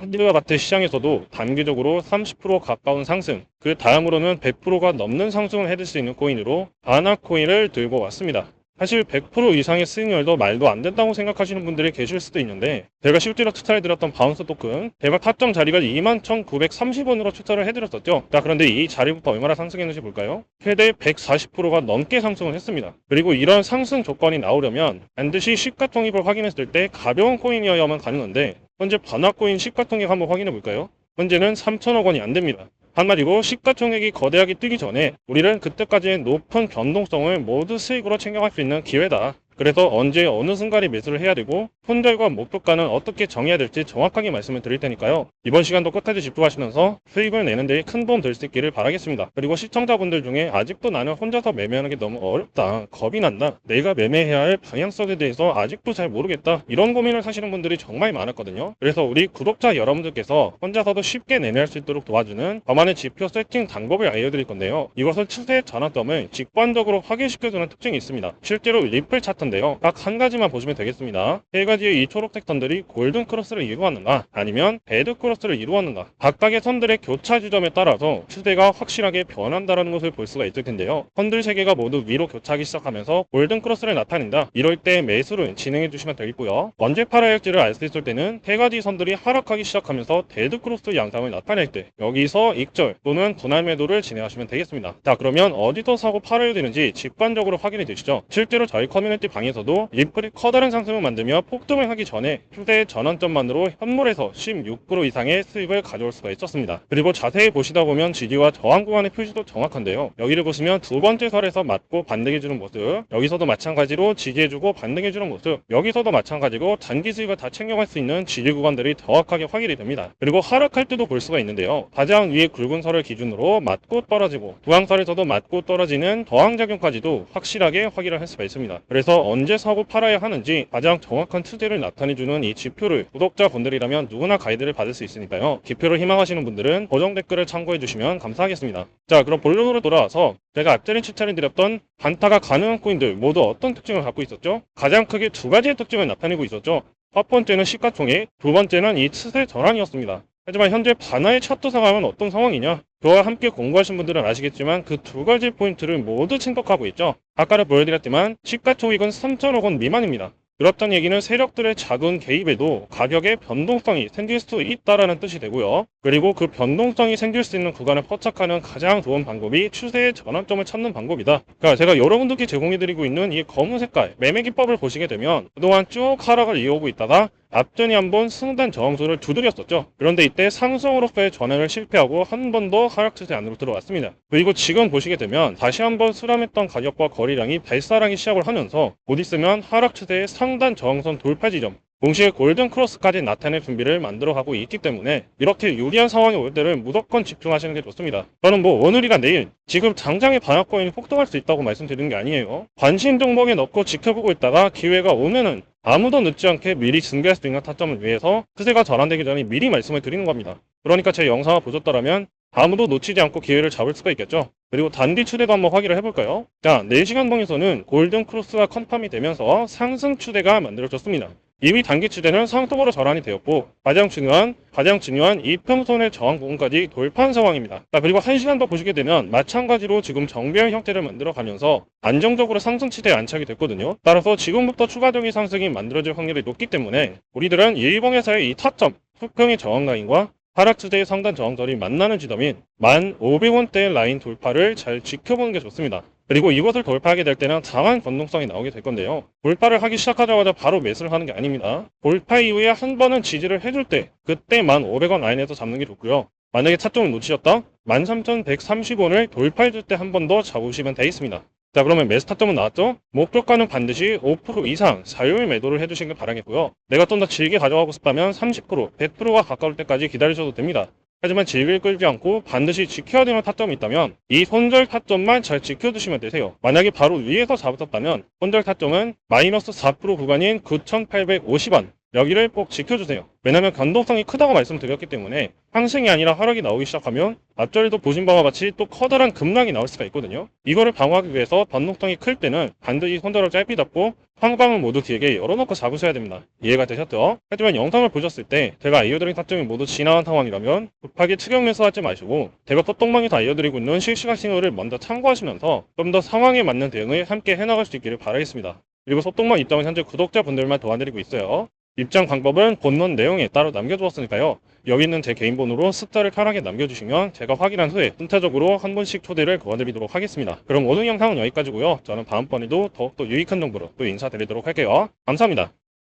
현재와 같은 시장에서도 단기적으로 30% 가까운 상승, 그 다음으로는 100%가 넘는 상승을 해줄 수 있는 코인으로 바나코인을 들고 왔습니다. 사실 100% 이상의 수익률도 말도 안 된다고 생각하시는 분들이 계실 수도 있는데, 제가 실제로 투자해 드렸던 바운스 토큰 대박 타점 자리가 21,930원으로 추천을 해드렸었죠. 자, 그런데 이 자리부터 얼마나 상승했는지 볼까요? 최대 140%가 넘게 상승을 했습니다. 그리고 이런 상승 조건이 나오려면 반드시 시가총액을 확인했을 때 가벼운 코인이어야만 가능한데, 현재 바나코인 시가총액 한번 확인해 볼까요? 현재는 3천억 원이 안 됩니다. 한마디로 시가총액이 거대하게 뜨기 전에 우리는 그때까지의 높은 변동성을 모두 수익으로 챙겨갈 수 있는 기회다. 그래서 언제 어느 순간에 매수를 해야 되고 손절과 목표가는 어떻게 정해야 될지 정확하게 말씀을 드릴 테니까요. 이번 시간도 끝까지 집중하시면서 수익을 내는 데 큰 도움 될 수 있기를 바라겠습니다. 그리고 시청자분들 중에 아직도 나는 혼자서 매매하는 게 너무 어렵다, 겁이 난다, 내가 매매해야 할 방향성에 대해서 아직도 잘 모르겠다, 이런 고민을 사시는 분들이 정말 많았거든요. 그래서 우리 구독자 여러분들께서 혼자서도 쉽게 매매할 수 있도록 도와주는 저만의 지표 세팅 방법을 알려드릴 건데요. 이것은 추세의 전환점을 직관적으로 확인시켜주는 특징이 있습니다. 실제로 리플 차트인데요, 딱 한 가지만 보시면 되겠습니다. 세 가지의 이 초록색 선들이 골든 크로스를 이루었는가 아니면 배드 크로스를 이루었는가, 각각의 선들의 교차 지점에 따라서 추세가 확실하게 변한다는 것을 볼 수가 있을 텐데요. 선들 3개가 모두 위로 교차하기 시작하면서 골든 크로스를 나타낸다, 이럴 때 매수를 진행해 주시면 되겠고요. 언제 팔아야 할지를 알 수 있을 때는 세 가지 선들이 하락하기 시작하면서 데드 크로스 양상을 나타낼 때 여기서 익절 또는 분할 매도를 진행하시면 되겠습니다. 자, 그러면 어디서 사고 팔아야 되는지 직관적으로 확인이 되시죠. 실제로 저희 커뮤니티 방에서도 리플이 커다란 상승을 만들며 폭등을 하기 전에 추세의 전환점만으로 현물에서 16% 이상의 수익을 가져올 수가 있었습니다. 그리고 자세히 보시다 보면 지지와 저항 구간의 표시도 정확한데요. 여기를 보시면 두 번째 설에서 맞고 반등해주는 모습, 여기서도 마찬가지로 지지해주고 반등해주는 모습, 여기서도 마찬가지로 단기 수익을 다 챙겨갈 수 있는 지지 구간들이 정확하게 확인이 됩니다. 그리고 하락할 때도 볼 수가 있는데요. 가장 위에 굵은 설을 기준으로 맞고 떨어지고 중앙설에서도 맞고 떨어지는 저항작용까지도 확실하게 확인을 할 수가 있습니다. 그래서 언제 사고 팔아야 하는지 가장 정확한 추세를 나타내주는 이 지표를 구독자분들이라면 누구나 가이드를 받을 수 있으니까요. 기표를 희망하시는 분들은 고정 댓글을 참고해 주시면 감사하겠습니다. 자, 그럼 본론으로 돌아와서 제가 앞전에 추천해 드렸던 단타가 가능한 코인들 모두 어떤 특징을 갖고 있었죠? 가장 크게 두 가지의 특징을 나타내고 있었죠. 첫 번째는 시가총액, 두 번째는 이 추세 전환이었습니다. 하지만 현재 바나의 차트 상황은 어떤 상황이냐? 저와 함께 공부하신 분들은 아시겠지만 그 두 가지 포인트를 모두 침묵하고 있죠. 아까는 보여드렸지만 시가총액은 3천억 원 미만입니다. 그렇다는 얘기는 세력들의 작은 개입에도 가격의 변동성이 생길 수 있다는 뜻이 되고요. 그리고 그 변동성이 생길 수 있는 구간을 포착하는 가장 좋은 방법이 추세의 전환점을 찾는 방법이다. 그러니까 제가 여러분들께 제공해드리고 있는 이 검은 색깔 매매 기법을 보시게 되면 그동안 쭉 하락을 이어오고 있다가 앞전에 한번 승단 저항선을 두드렸었죠. 그런데 이때 상승으로서의 전환을 실패하고 한 번 더 하락 추세 안으로 들어왔습니다. 그리고 지금 보시게 되면 다시 한번 수렴했던 가격과 거래량이 발사하기 시작을 하면서 곧 있으면 하락 추세의 상단 저항선 돌파 지점, 동시에 골든 크로스까지 나타낼 준비를 만들어가고 있기 때문에 이렇게 유리한 상황이 올 때를 무조건 집중하시는 게 좋습니다. 저는 오늘이가 내일 지금 당장의 바나코인이 폭등할 수 있다고 말씀드리는 게 아니에요. 관심 종목에 넣고 지켜보고 있다가 기회가 오면은 아무도 늦지 않게 미리 증가할 수 있는 타점을 위해서 추세가 전환되기 전에 미리 말씀을 드리는 겁니다. 그러니까 제 영상을 보셨더라면 아무도 놓치지 않고 기회를 잡을 수가 있겠죠. 그리고 단기 추세도 한번 확인을 해볼까요? 자, 4시간 봉에서는 골든 크로스가 컨펌이 되면서 상승 추세가 만들어졌습니다. 이미 단기 추세는 상승으로 전환이 되었고 가장 중요한 이평선의 저항 부분까지 돌파한 상황입니다. 자, 그리고 1시간 더 보시게 되면 마찬가지로 지금 정배열 형태를 만들어가면서 안정적으로 상승 추세에 안착이 됐거든요. 따라서 지금부터 추가적인 상승이 만들어질 확률이 높기 때문에 우리들은 일봉에서의 이 타점, 수평의 저항 라인과 하락 추세의 상단 저항선이 만나는 지점인 1,500원대의 라인 돌파를 잘 지켜보는 게 좋습니다. 그리고 이것을 돌파하게 될 때는 강한 변동성이 나오게 될 건데요. 돌파를 하기 시작하자마자 바로 매수를 하는 게 아닙니다. 돌파 이후에 한 번은 지지를 해줄 때 그때 1,500원 라인에서 잡는 게 좋고요. 만약에 차점을 놓치셨다? 13,130원을 돌파해줄 때 한 번 더 잡으시면 되겠습니다. 자, 그러면 매수 타점은 나왔죠? 목표가는 반드시 5% 이상 사율 매도를 해주시길 바라겠고요. 내가 좀 더 길게 가져가고 싶다면 30%, 100%가 가까울 때까지 기다리셔도 됩니다. 하지만 질질 끌지 않고 반드시 지켜야 되는 타점이 있다면 이 손절 타점만 잘 지켜두시면 되세요. 만약에 바로 위에서 잡으셨다면 손절 타점은 마이너스 4% 구간인 9,850원, 여기를 꼭 지켜주세요. 왜냐면 변동성이 크다고 말씀드렸기 때문에 상승이 아니라 하락이 나오기 시작하면 앞전에도 보신 바와 같이 또 커다란 급락이 나올 수가 있거든요. 이거를 방어하기 위해서 변동성이 클 때는 반드시 손절을 짧게 잡고 상방을 모두 길게 열어놓고 잡으셔야 됩니다. 이해가 되셨죠? 하지만 영상을 보셨을 때 제가 알려드린 타점이 모두 지나간 상황이라면 급하게 추격 매수하지 마시고 제가 톡톡방에서 알려드리고 있는 실시간 신호를 먼저 참고하시면서 좀 더 상황에 맞는 대응을 함께 해나갈 수 있기를 바라겠습니다. 그리고 소통방 입장은 현재 구독자분들만 도와드리고 있어요. 입장 방법은 본문 내용에 따로 남겨두었으니까요. 여기 있는 제 개인 번호로 숫자를 편하게 남겨주시면 제가 확인한 후에 순차적으로 한 분씩 초대를 도와드리도록 하겠습니다. 그럼 오늘 영상은 여기까지고요. 저는 다음번에도 더욱더 유익한 정보로 또 인사드리도록 할게요. 감사합니다.